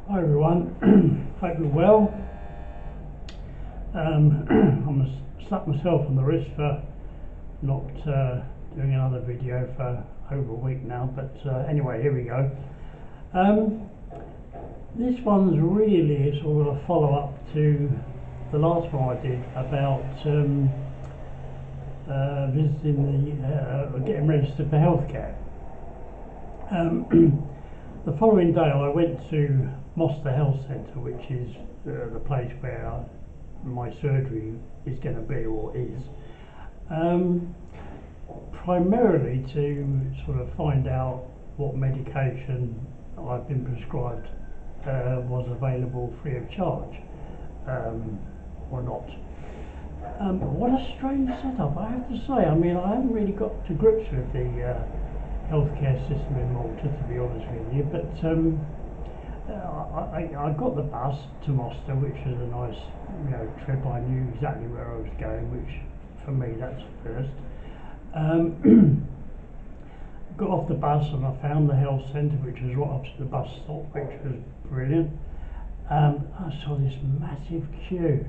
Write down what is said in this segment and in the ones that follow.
Hi everyone, hope you're well. I'm going to slap myself on the wrist for not doing another video for over a week now, but anyway, here we go. This one's really sort of a follow-up to the last one I did about visiting getting registered for healthcare. The following day I went to Malta Health Centre, which is the place where my surgery is going to be or is, primarily to sort of find out what medication I've been prescribed was available free of charge or not. What a strange setup, I have to say. I mean, I haven't really got to grips with the healthcare system in Malta, to be honest with you, but I got the bus to Malta, which was a nice trip. I knew exactly where I was going, which for me that's first. Got off the bus and I found the health centre, which was right opposite the bus stop, which was brilliant. I saw this massive queue.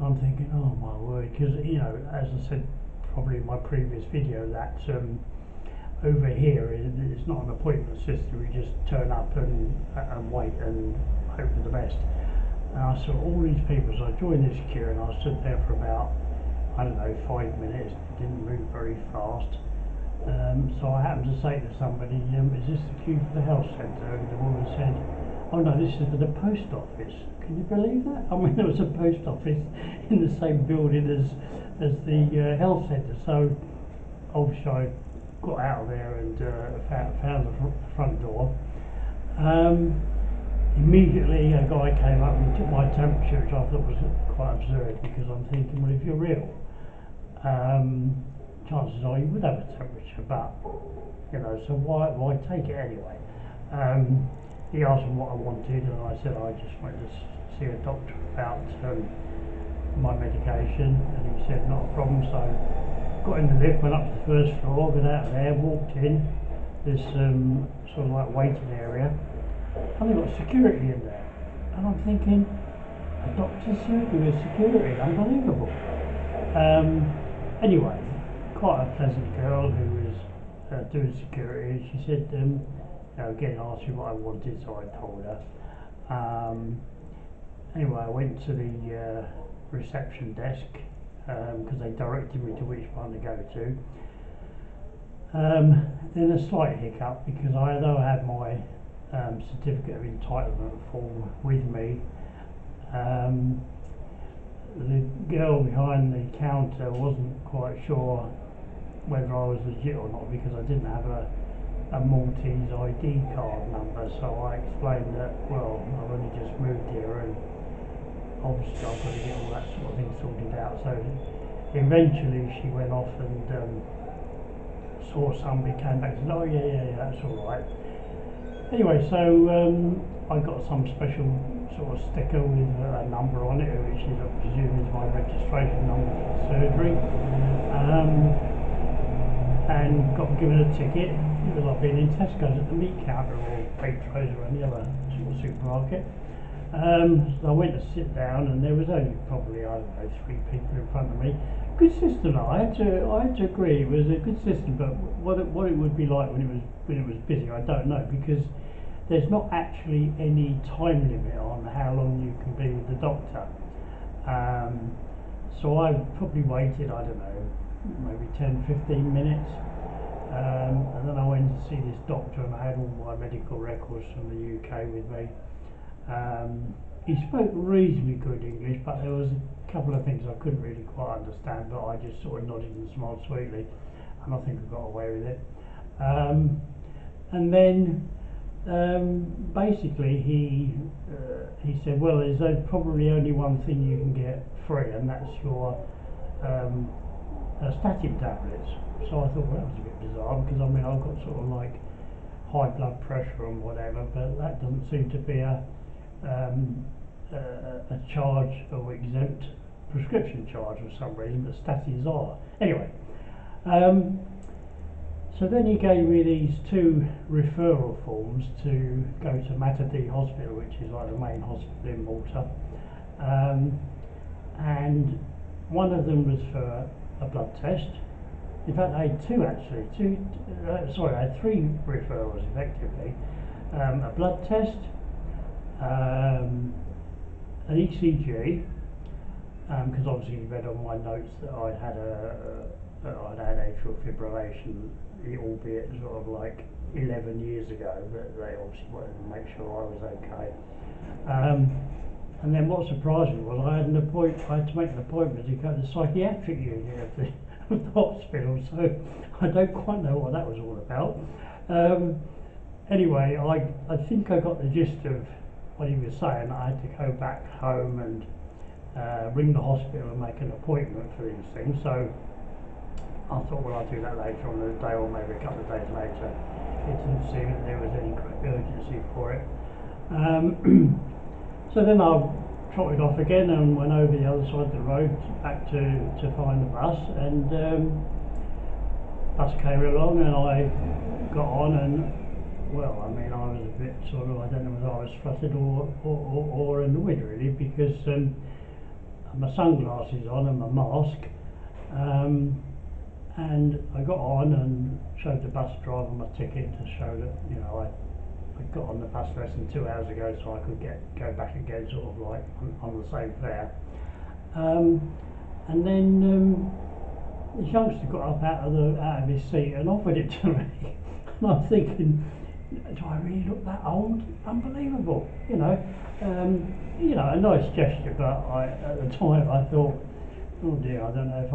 I'm thinking, oh my word, because as I said probably in my previous video, that over here it's not an appointment system. You just turn up and wait and hope for the best. And I saw all these people, so I joined this queue and I stood there for about, I don't know, 5 minutes. It didn't move very fast. So I happened to say to somebody, is this the queue for the health centre? And the woman said, oh no, this is for the post office. Can you believe that? I mean, there was a post office in the same building as the health centre. So obviously I got out of there and found the front door. Immediately a guy came up and took my temperature, which I thought was quite absurd, because I'm thinking, well, if you're ill, chances are you would have a temperature, but so why take it anyway? He asked me what I wanted, and I said I just wanted to see a doctor about my medication, and he said not a problem. So got in the lift, went up to the first floor, got out of there, walked in this sort of like waiting area, and they got security in there, and I'm thinking, a doctor's surgery with security, unbelievable. Anyway, quite a pleasant girl who was doing security. She said, again, asked me what I wanted, so I told her. Anyway, I went to the reception desk because they directed me to which one to go to. Then a slight hiccup, because although I had my certificate of entitlement form with me, the girl behind the counter wasn't quite sure whether I was legit or not, because I didn't have a Maltese ID card number. So I explained that, well, I've only just moved here and obviously I've got to get all that sort of thing sorted out. So eventually she went off and saw somebody, came back and said, oh yeah, that's all right. Anyway, so I got some special sort of sticker with a number on it, which is, I presume, is my registration number for the surgery, and got given a ticket. It was like being in Tesco's at the meat counter or Waitrose or any other sort of supermarket. So I went to sit down, and there was only probably, I don't know, 3 people in front of me. Good system. I had to agree, it was a good system, but what it would be like when it was busy, I don't know, because there's not actually any time limit on how long you can be with the doctor. So I probably waited, I don't know, maybe 10-15 minutes, and then I went to see this doctor, and I had all my medical records from the UK with me. He spoke reasonably good English, but there was a couple of things I couldn't really quite understand, but I just sort of nodded and smiled sweetly, and I think I got away with it. And then basically he said, well, there's probably only one thing you can get free, and that's your statin tablets. So I thought, well, that was a bit bizarre, because I mean, I've got sort of like high blood pressure and whatever, but that doesn't seem to be a charge or exempt prescription charge for some reason, but statins are. Anyway, So then he gave me these two referral forms to go to Malta Hospital, which is like the main hospital in Malta. And one of them was for a blood test. In fact, I had two actually. I had three referrals effectively. A blood test, an ECG, because obviously you read on my notes that I'd had atrial fibrillation, albeit sort of like 11 years ago, but they obviously wanted to make sure I was okay. And then what surprised me was I had to make an appointment to go to the psychiatric unit of the hospital, so I don't quite know what that was all about. Anyway, I think I got the gist of what he was saying. I had to go back home and ring the hospital and make an appointment for these things. So I thought, well, I'll do that later on in the day, or maybe a couple of days later. It didn't seem that there was any urgency for it. So then I trotted off again and went over the other side of the road back to find the bus, and bus came along and I got on, and well, I mean, I was a bit sort of, I don't know whether I was flustered or annoyed really, because my sunglasses on and my mask, and I got on and showed the bus driver my ticket to show that, you know, I got on the bus less than 2 hours ago, so I could go back again, sort of like on the same fare. And then this youngster got up out of his seat and offered it to me. And I'm thinking, do I really look that old? Unbelievable, you know. A nice gesture, but at the time I thought, oh dear, I don't know if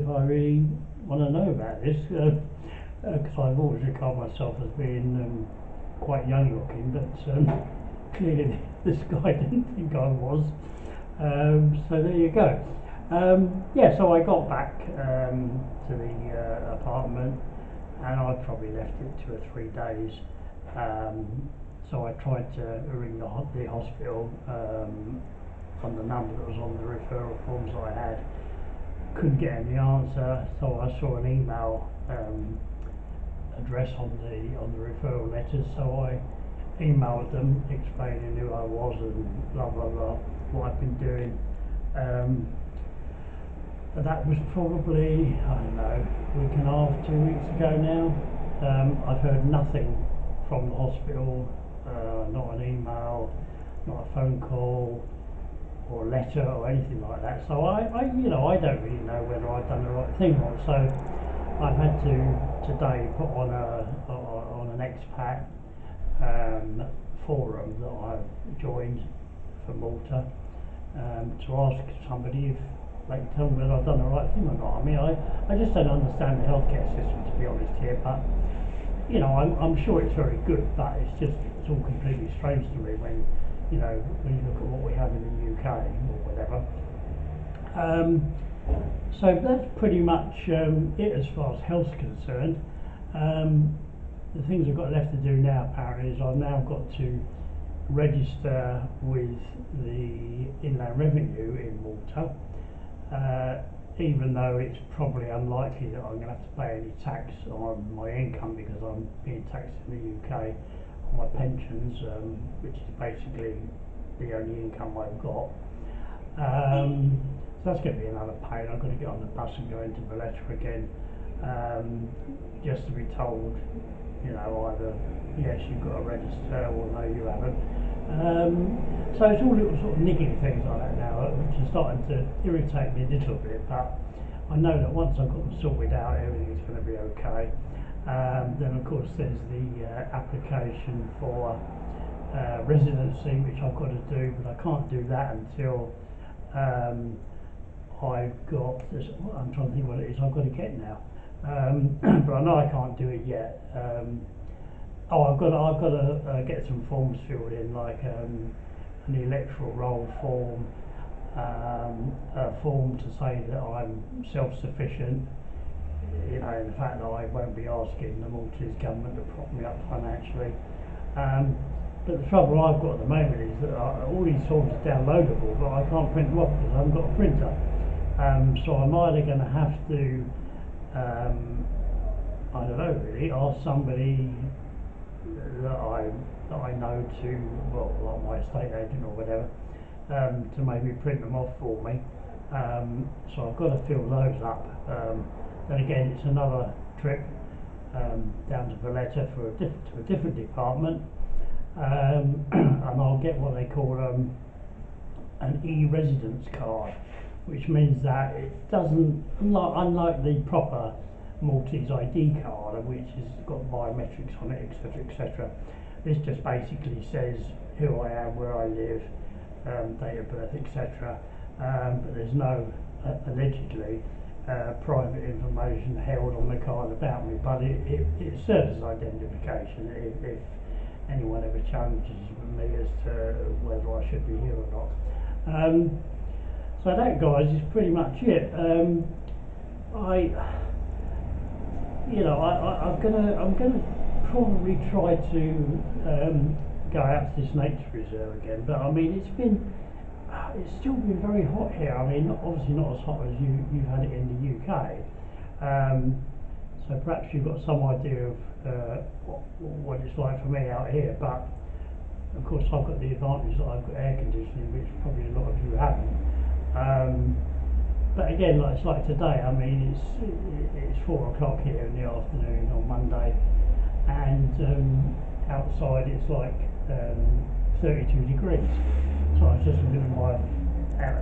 I really want to know about this, because I've always regarded myself as being quite young looking, but clearly this guy didn't think I was. So there you go. So I got back to the apartment, and I probably left it 2 or 3 days. So I tried to ring the hospital on the number that was on the referral forms that I had. Couldn't get any answer, so I saw an email address on the referral letters. So I emailed them explaining who I was and blah blah blah, what I've been doing. That was probably, I don't know, a week and a half, 2 weeks ago now. I've heard nothing from the hospital, not an email, not a phone call or a letter or anything like that. So I don't really know whether I've done the right thing or not. So I've had to today put on an expat forum that I've joined for Malta, to ask somebody if they can tell me whether I've done the right thing or not. I mean, I just don't understand the healthcare system, to be honest here, but you know, I'm sure it's very good, but it's all completely strange to me when you look at what we have in the UK or whatever. So that's pretty much it as far as health's concerned. The things I've got left to do now, apparently, is I've now got to register with the Inland Revenue in Malta, even though it's probably unlikely that I'm going to have to pay any tax on my income, because I'm being taxed in the UK on my pensions, which is basically the only income I've got. So that's going to be another pain. I've got to get on the bus and go into Valletta again, just to be told, either yes, you've got to register, or no, you haven't. So it's all little sort of niggling things like that now, which is starting to irritate me a little bit, but I know that once I've got them sorted out, everything's going to be okay. Then of course there's the application for residency, which I've got to do, but I can't do that until I've got this. I'm trying to think what it is I've got to get now, but I know I can't do it yet. I've got to get some forms filled in, like an electoral roll form, a form to say that I'm self-sufficient, in the fact that I won't be asking the Maltese government to prop me up financially. But the trouble I've got at the moment is that all these forms are downloadable, but I can't print them off because I haven't got a printer. So I'm either going to have to I don't know really, ask somebody that I know to, well, like my estate agent or whatever, to maybe print them off for me. So I've got to fill those up. Then again, it's another trip down to Valletta for to a different department, and I'll get what they call an e-residence card, which means that it doesn't, unlike the proper Maltese ID card, which has got biometrics on it, etc., etc. This just basically says who I am, where I live, date of birth, etc. But there's no, allegedly, private information held on the card about me, but it serves as identification if anyone ever challenges me as to whether I should be here or not. So that, guys, is pretty much it. I'm gonna probably try to go out to this nature reserve again, but I mean it's still been very hot here. I mean, obviously not as hot as you've had it in the UK. So perhaps you've got some idea of what it's like for me out here, but of course I've got the advantage that I've got air conditioning, which probably a lot of you haven't. But again, it's like today. I mean, it's 4 o'clock here in the afternoon on Monday, and outside it's like 32 degrees. So I was just looking at my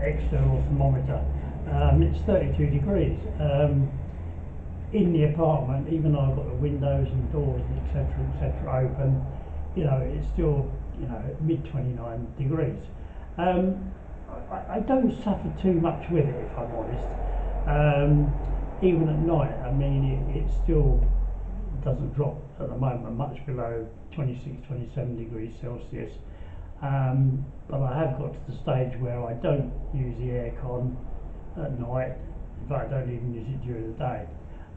external thermometer. It's 32 degrees. In the apartment, even though I've got the windows and doors, etc., open, it's still, mid 29 degrees. I don't suffer too much with it, if I'm honest. Even at night, I mean, it still doesn't drop at the moment much below 26, 27 degrees Celsius. But I have got to the stage where I don't use the aircon at night. In fact, I don't even use it during the day.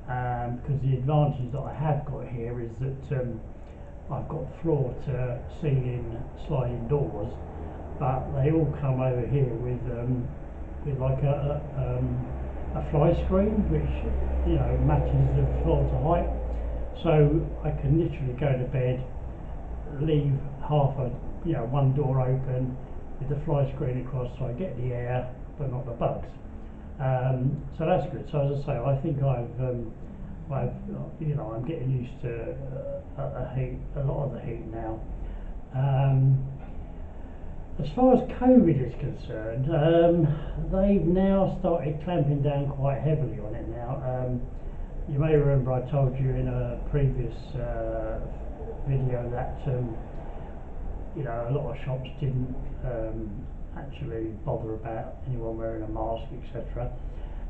Because the advantage that I have got here is that I've got floor to ceiling sliding doors, but they all come over here with like a fly screen, which matches the floor to height. So I can literally go to bed, leave one door open with the fly screen across, so I get the air but not the bugs. So that's good. So as I say, I think I'm getting used to a lot of the heat now. As far as COVID is concerned, they've now started clamping down quite heavily on it now. You may remember I told you in a previous video that a lot of shops didn't actually bother about anyone wearing a mask, etc.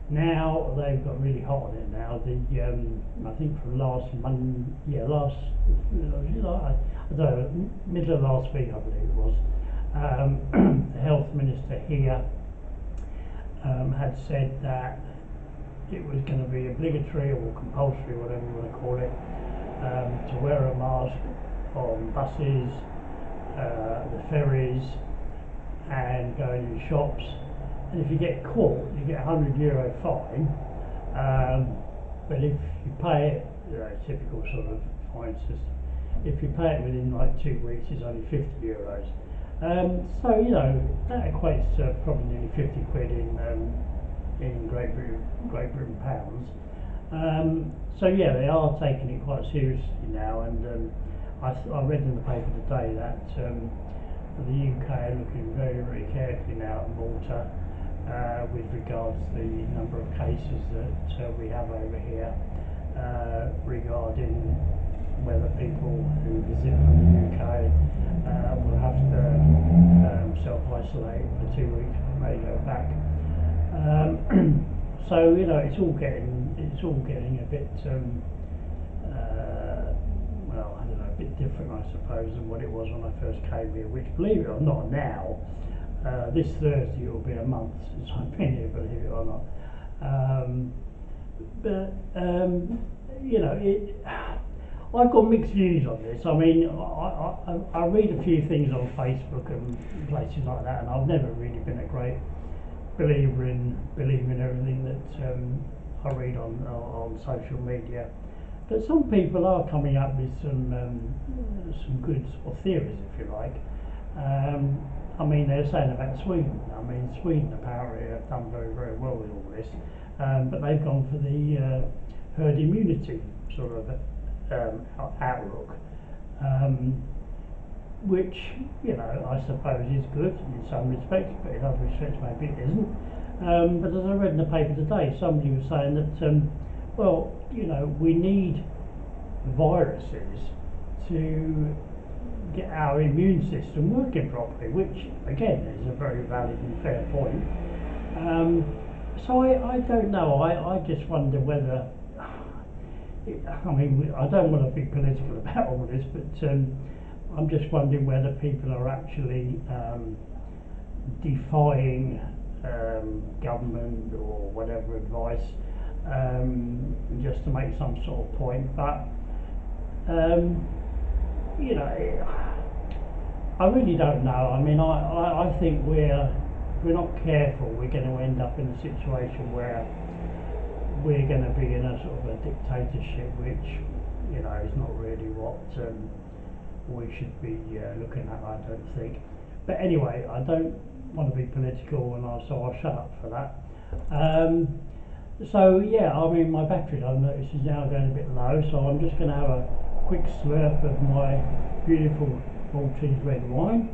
Now they've got really hot on it now. I think from last Monday, I don't know, middle of last week I believe it was, the health minister here had said that it was going to be obligatory or compulsory, whatever you want to call it, to wear a mask on buses, the ferries, and going in shops. And if you get caught, you get €100 fine. But if you pay it, typical sort of fine system. If you pay it within like 2 weeks, it's only €50. So that equates to probably nearly 50 quid in Great Britain pounds. So yeah, they are taking it quite seriously now, and I read in the paper today that the UK are looking very, very carefully now at Malta with regards to the number of cases that we have over here, regarding whether people who visit from the UK will have to self-isolate for 2 weeks before they go back. So it's all getting a bit well, I don't know, a bit different, I suppose, than what it was when I first came here. Which, believe it or not, now this Thursday it will be a month since I've been here, believe it or not. I've got mixed views on this. I mean, I read a few things on Facebook and places like that, and I've never really been a great believer in everything that I read on social media. But some people are coming up with some good sort of theories, if you like. I mean, they're saying about Sweden. I mean, Sweden apparently have done very, very well with all this, but they've gone for the herd immunity sort of outlook, which, you know, I suppose is good in some respects, but in other respects maybe it isn't. But as I read in the paper today, somebody was saying that, well, you know, we need viruses to get our immune system working properly, which again is a very valid and fair point. So I don't know, I just wonder whether, I mean, I don't want to be political about all this, but I'm just wondering whether people are actually defying government or whatever advice just to make some sort of point. But you know, I really don't know. I mean, I think if we're not careful, we're going to end up in a situation where we're going to be in a sort of a dictatorship, which, you know, is not really what we should be looking at, I don't think. But anyway, I don't want to be political, and so I'll shut up for that. So yeah, I mean, my battery, I've noticed, is now going a bit low, so I'm just going to have a quick slurp of my beautiful Maltese red wine,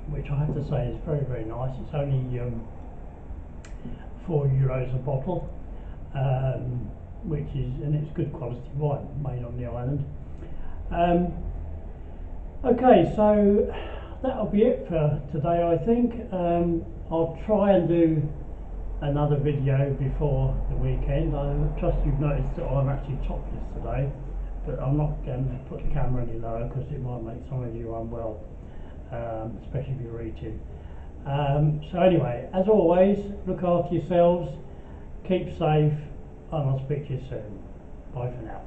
which I have to say is very, very nice. It's only €4 a bottle, and it's good quality wine made on the island. Okay, so that'll be it for today, I think. I'll try and do another video before the weekend. I trust you've noticed that I'm actually topless today, but I'm not going to put the camera any lower because it might make some of you unwell, especially if you're eating. So anyway, as always, look after yourselves, keep safe, and I'll speak to you soon. Bye for now.